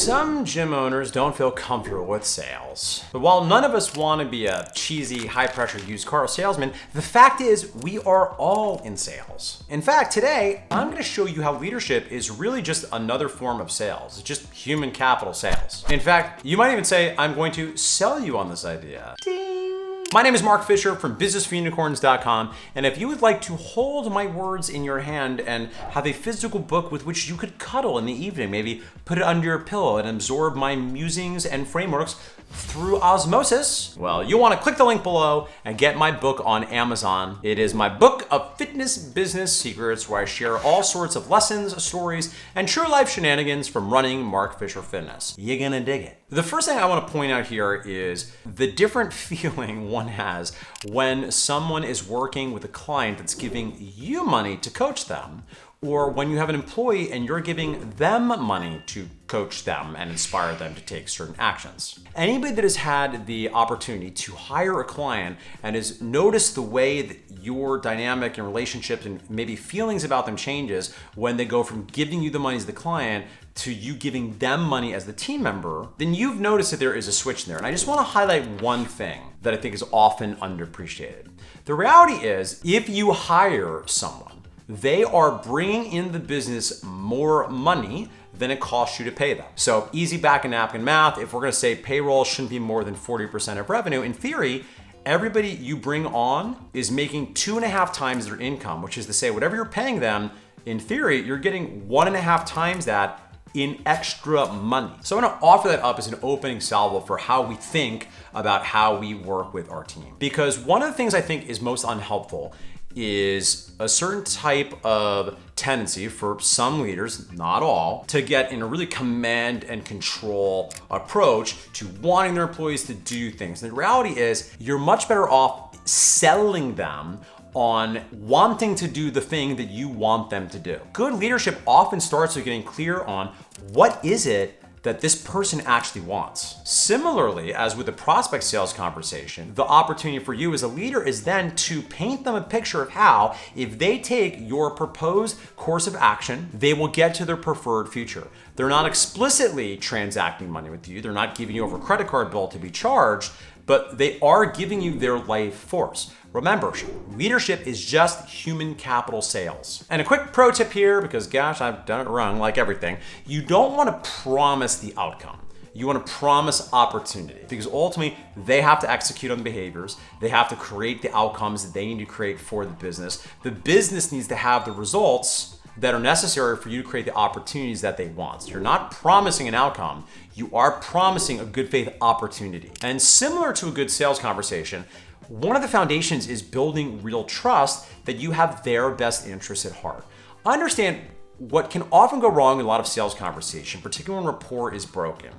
Some gym owners don't feel comfortable with sales. But while none of us want to be a cheesy, high-pressure used car salesman, the fact is we are all in sales. In fact, today, I'm going to show you how leadership is really just another form of sales. It's just human capital sales. In fact, you might even say, I'm going to sell you on this idea. Ding! My name is Mark Fisher from businessforunicorns.com, and if you would like to hold my words in your hand and have a physical book with which you could cuddle in the evening, maybe put it under your pillow and absorb my musings and frameworks through osmosis, well, you'll want to click the link below and get my book on Amazon. It is my book of fitness business secrets where I share all sorts of lessons, stories, and true life shenanigans from running Mark Fisher Fitness. You're gonna dig it. The first thing I want to point out here is the different feeling one has when someone is working with a client that's giving you money to coach them, or when you have an employee and you're giving them money to coach them and inspire them to take certain actions. Anybody that has had the opportunity to hire a client and has noticed the way that your dynamic and relationships and maybe feelings about them changes when they go from giving you the money as the client to you giving them money as the team member, then you've noticed that there is a switch in there. And I just want to highlight one thing that I think is often underappreciated. The reality is, if you hire someone, they are bringing in the business more money than it costs you to pay them. So easy back and napkin math, if we're gonna say payroll shouldn't be more than 40% of revenue, in theory, everybody you bring on is making 2.5 times their income, which is to say whatever you're paying them, in theory, you're getting 1.5 times that in extra money. So I'm gonna offer that up as an opening salvo for how we think about how we work with our team. Because one of the things I think is most unhelpful is a certain type of tendency for some leaders, not all, to get in a really command and control approach to wanting their employees to do things. And the reality is you're much better off selling them on wanting to do the thing that you want them to do. Good leadership often starts with getting clear on what is it that this person actually wants. Similarly, as with the prospect sales conversation, the opportunity for you as a leader is then to paint them a picture of how, if they take your proposed course of action, they will get to their preferred future. They're not explicitly transacting money with you, they're not giving you over a credit card bill to be charged, but they are giving you their life force. Remember, leadership is just human capital sales. And a quick pro tip here, because gosh, I've done it wrong like everything. You don't want to promise the outcome. You want to promise opportunity, because ultimately they have to execute on the behaviors. They have to create the outcomes that they need to create for the business. The business needs to have the results that are necessary for you to create the opportunities that they want. So you're not promising an outcome, you are promising a good faith opportunity. And similar to a good sales conversation, one of the foundations is building real trust that you have their best interests at heart. Understand what can often go wrong in a lot of sales conversation, particularly when rapport is broken,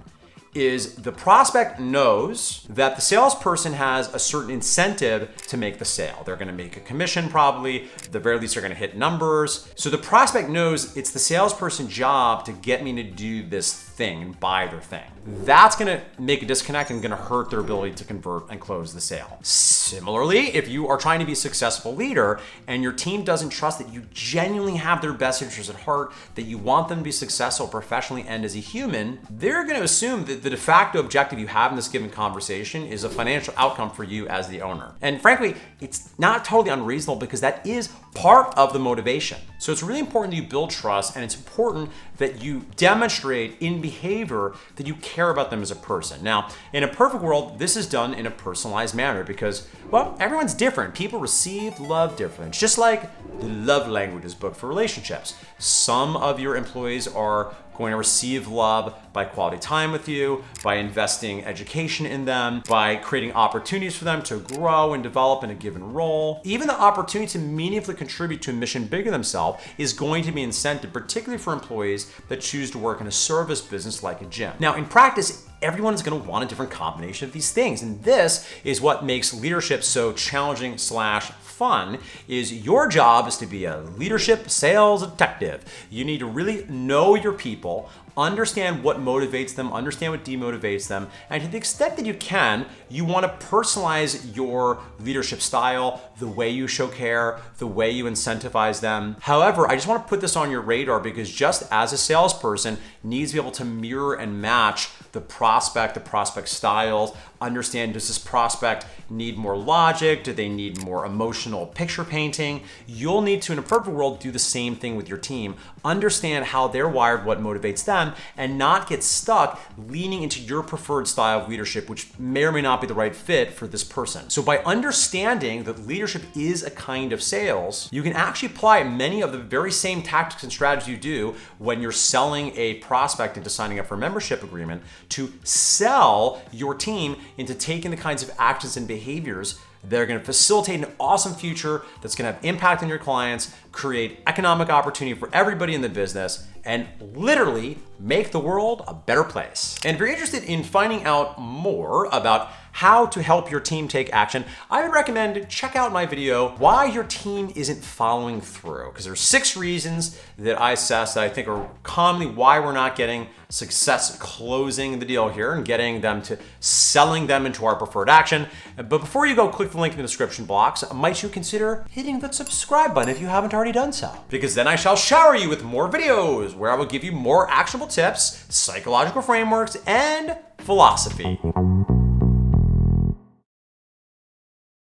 is the prospect knows that the salesperson has a certain incentive to make the sale. They're gonna make a commission probably, at the very least they're gonna hit numbers. So the prospect knows it's the salesperson's job to get me to do this thing and buy their thing. That's gonna make a disconnect and gonna hurt their ability to convert and close the sale. Similarly, if you are trying to be a successful leader and your team doesn't trust that you genuinely have their best interests at heart, that you want them to be successful professionally and as a human, they're gonna assume that the de facto objective you have in this given conversation is a financial outcome for you as the owner. And frankly, it's not totally unreasonable because that is part of the motivation. So it's really important that you build trust, and it's important that you demonstrate in behavior that you care about them as a person. Now, in a perfect world, this is done in a personalized manner because, well, everyone's different. People receive love differently. It's just like the love languages book for relationships. Some of your employees are going to receive love by quality time with you, by investing education in them, by creating opportunities for them to grow and develop in a given role. Even the opportunity to meaningfully contribute to a mission bigger than themselves is going to be incentive, particularly for employees that choose to work in a service business like a gym. Now, in practice, everyone is going to want a different combination of these things. And this is what makes leadership so challenging / fun, is your job is to be a leadership sales detective. You need to really know your people, understand what motivates them, understand what demotivates them, and to the extent that you can, you want to personalize your leadership style, the way you show care, the way you incentivize them. However, I just want to put this on your radar because just as a salesperson needs to be able to mirror and match the prospect styles, understand, does this prospect need more logic? Do they need more emotional picture painting? You'll need to, in a perfect world, do the same thing with your team. Understand how they're wired, what motivates them, and not get stuck leaning into your preferred style of leadership, which may or may not be the right fit for this person. So by understanding that leadership is a kind of sales, you can actually apply many of the very same tactics and strategies you do when you're selling a prospect into signing up for a membership agreement to sell your team into taking the kinds of actions and behaviors that are going to facilitate an awesome future that's going to have impact on your clients, create economic opportunity for everybody in the business, and literally make the world a better place. And if you're interested in finding out more about how to help your team take action, I would recommend check out my video, Why Your Team Isn't Following Through, because there's 6 reasons that I assess that I think are commonly why we're not getting success closing the deal here and getting them to selling them into our preferred action. But before you go, click the link in the description box. Might you consider hitting the subscribe button if you haven't already done so? Because then I shall shower you with more videos where I will give you more actionable tips, psychological frameworks, and philosophy.